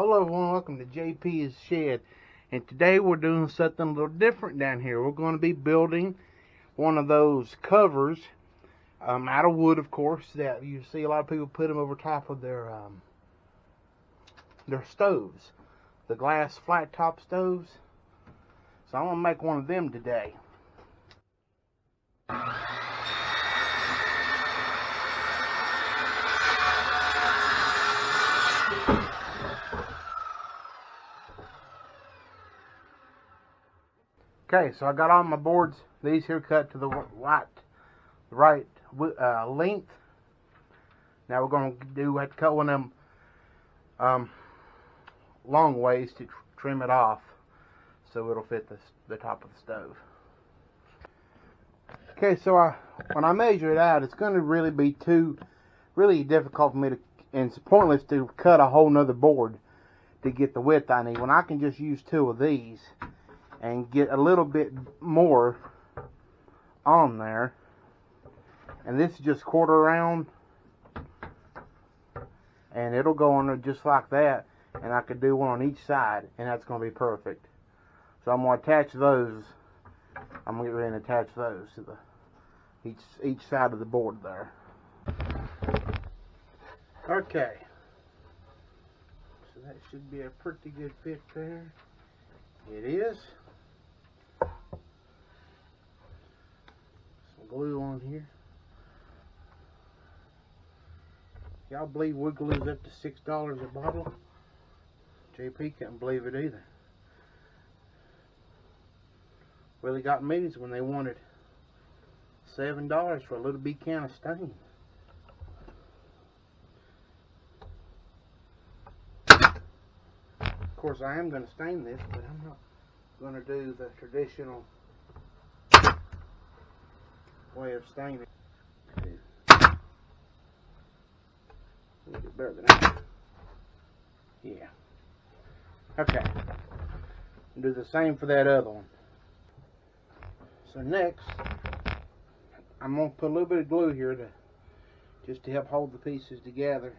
Hello everyone, welcome to JP's Shed, and today we're doing something a little different down here. We're going to be building one of those covers out of wood, of course, that you see a lot of people put them over top of their stoves, the glass flat top stoves. So I'm going to make one of them today. Okay, so I got all my boards, these here cut to the right length. Now we're going to have to cut one of them long ways to trim it off so it'll fit the top of the stove. Okay, so when I measure it out, it's going to really be really difficult for me to, and it's pointless to cut a whole nother board to get the width I need when I can just use two of these and get a little bit more on there. And this is just quarter round, and it'll go on there just like that, and I could do one on each side, and that's going to be perfect. So I'm going to attach those. I'm going to get ready and attach those to each side of the board there. Okay, so that should be a pretty good fit there. It is. Glue on here. Y'all believe wood glue is up to $6 a bottle? JP can't believe it either. Really got meetings when they wanted $7 for a little big can of stain. Of course, I am going to stain this, but I'm not going to do the traditional way of staining. A little bit better than that. Yeah. Okay. Do the same for that other one. So next, I'm going to put a little bit of glue here just to help hold the pieces together.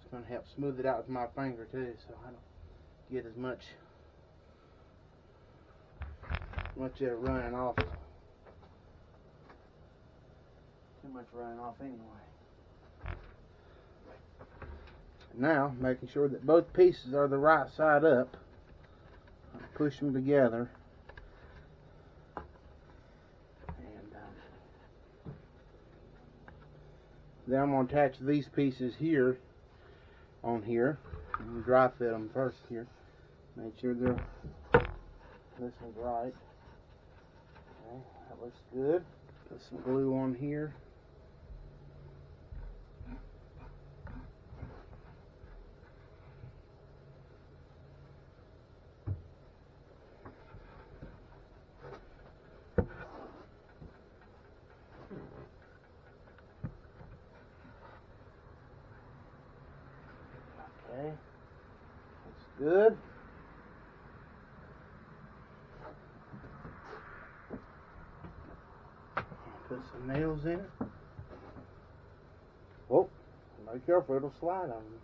It's going to help smooth it out with my finger too, so I don't get as much of it running off. Too much running off anyway. Now, making sure that both pieces are the right side up, push them together, and then I'm going to attach these pieces here on here. I'm going to dry fit them first here. Make sure this one's right. Okay, that looks good. Put some glue on here. Okay, looks good. Put some nails in it. Whoa, be careful, it'll slide on you.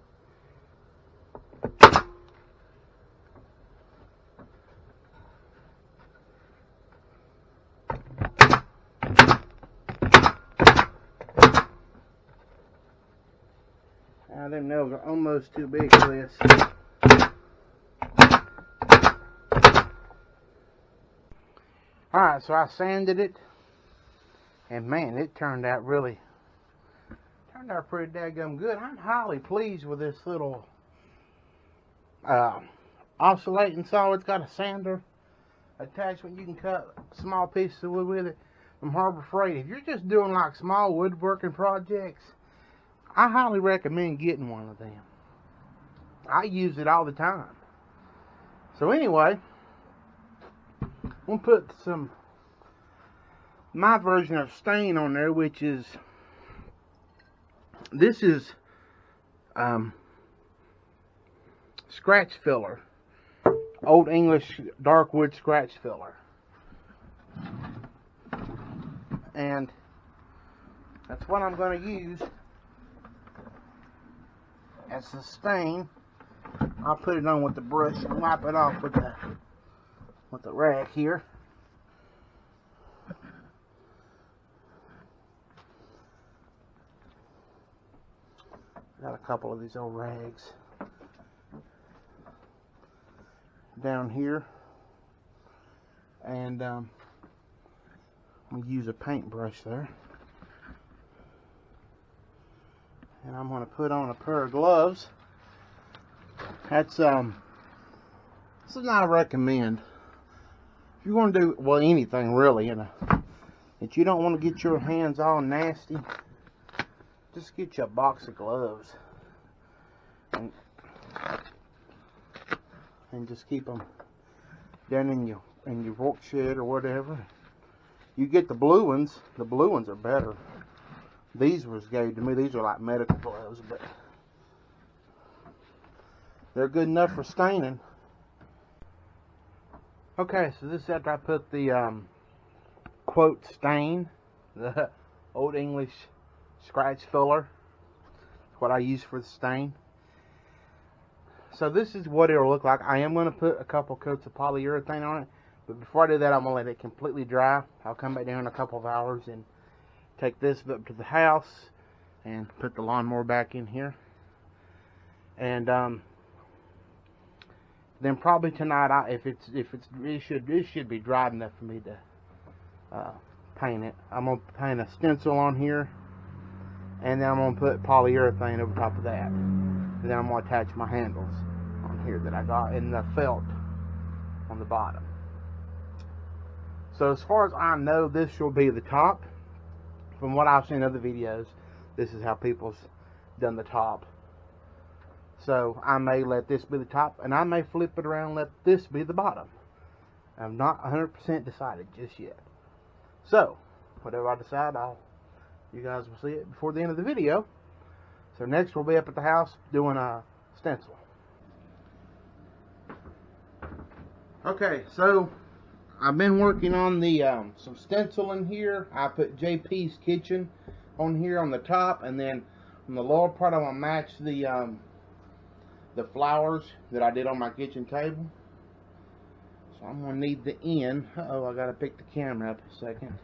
Now them nails are almost too big for this. Alright, so I sanded it, and man, it turned out pretty daggum good. I'm highly pleased with this little oscillating saw. It's got a sander attachment. You can cut small pieces of wood with it from Harbor Freight. If you're just doing like small woodworking projects, I highly recommend getting one of them. I use it all the time. So anyway, I'm going to put my version of stain on there, which is, this is scratch filler. Old English dark wood scratch filler. And That's what I'm going to use as the stain. I'll put it on with the brush and wipe it off with the rag here. Got a couple of these old rags down here, and we use a paintbrush there, and I'm going to put on a pair of gloves. That's this is not a recommend. If you're going to do, well, anything really, that you don't want to get your hands all nasty, just get you a box of gloves and just keep them down in your work shed or whatever. You get the blue ones. The blue ones are better. These was gave to me. These are like medical gloves, but they're good enough for staining. Okay, so this is after I put the quote stain, the Old English scratch filler. That's what I use for the stain. So this is what it'll look like. I am going to put a couple coats of polyurethane on it, but before I do that, I'm going to let it completely dry. I'll come back down in a couple of hours and take this up to the house and put the lawnmower back in here. And then probably tonight, it should be dry enough for me to paint it. I'm gonna paint a stencil on here, and then I'm gonna put polyurethane over top of that. And then I'm gonna attach my handles on here that I got in the felt on the bottom. So as far as I know, this will be the top. From what I've seen in other videos, this is how people's done the top. So I may let this be the top, and I may flip it around and let this be the bottom. I'm not 100% decided just yet. So whatever I decide, you guys will see it before the end of the video. So next we'll be up at the house doing a stencil. Okay, so I've been working on the some stencil in here. I put JP's Kitchen on here on the top, and then on the lower part I'm gonna match the flowers that I did on my kitchen table. So I'm gonna need the end. Uh-oh, I gotta pick the camera up a second.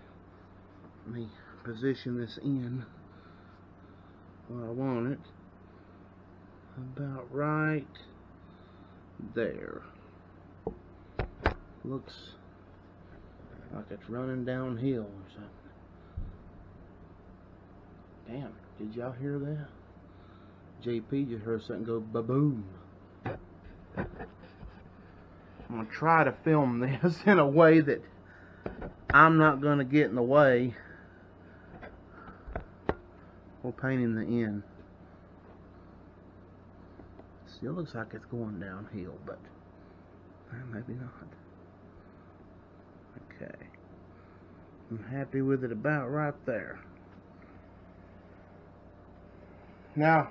Let me position this in where I want it. About right there. Looks like it's running downhill or something. Damn, did y'all hear that? JP just heard something go ba-boom. I'm going to try to film this in a way that I'm not going to get in the way while painting the end. Still looks like it's going downhill, but maybe not. Okay. I'm happy with it about right there. Now,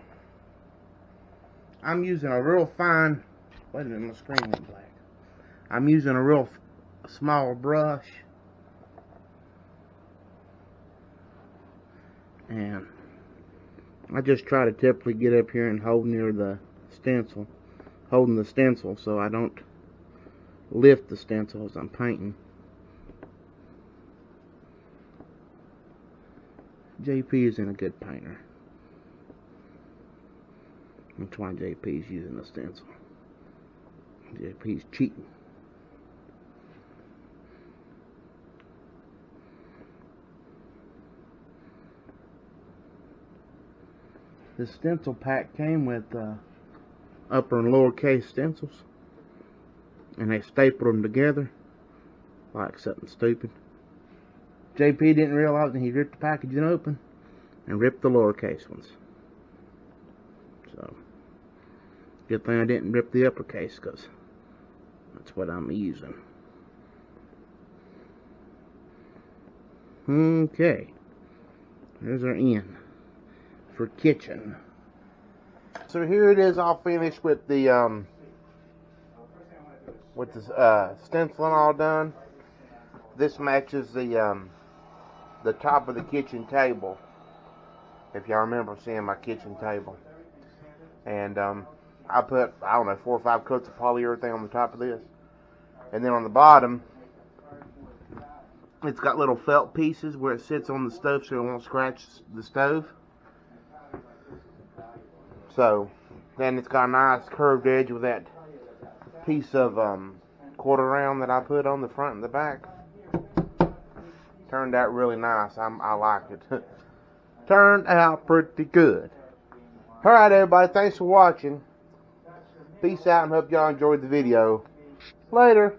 I'm using a real fine, wait a minute, my screen went black. I'm using a real small brush, and I just try to typically get up here and hold near the stencil, holding the stencil so I don't lift the stencil as I'm painting. JP isn't a good painter. That's why JP's using the stencil. JP's cheating. This stencil pack came with upper and lower case stencils, and they stapled them together like something stupid. JP didn't realize that he ripped the packaging open and ripped the lowercase ones. So, good thing I didn't rip the uppercase, because that's what I'm using. Okay, there's our end for kitchen. So here it is, all finished with the stenciling all done. This matches the top of the kitchen table if y'all remember seeing my kitchen table. And I put, I don't know, 4 or 5 coats of polyurethane on the top of this. And then on the bottom, it's got little felt pieces where it sits on the stove so it won't scratch the stove. So then it's got a nice curved edge with that piece of quarter round that I put on the front and the back. Turned out really nice. I liked it. Turned out pretty good. Alright everybody, thanks for watching. Peace out and hope y'all enjoyed the video. Later.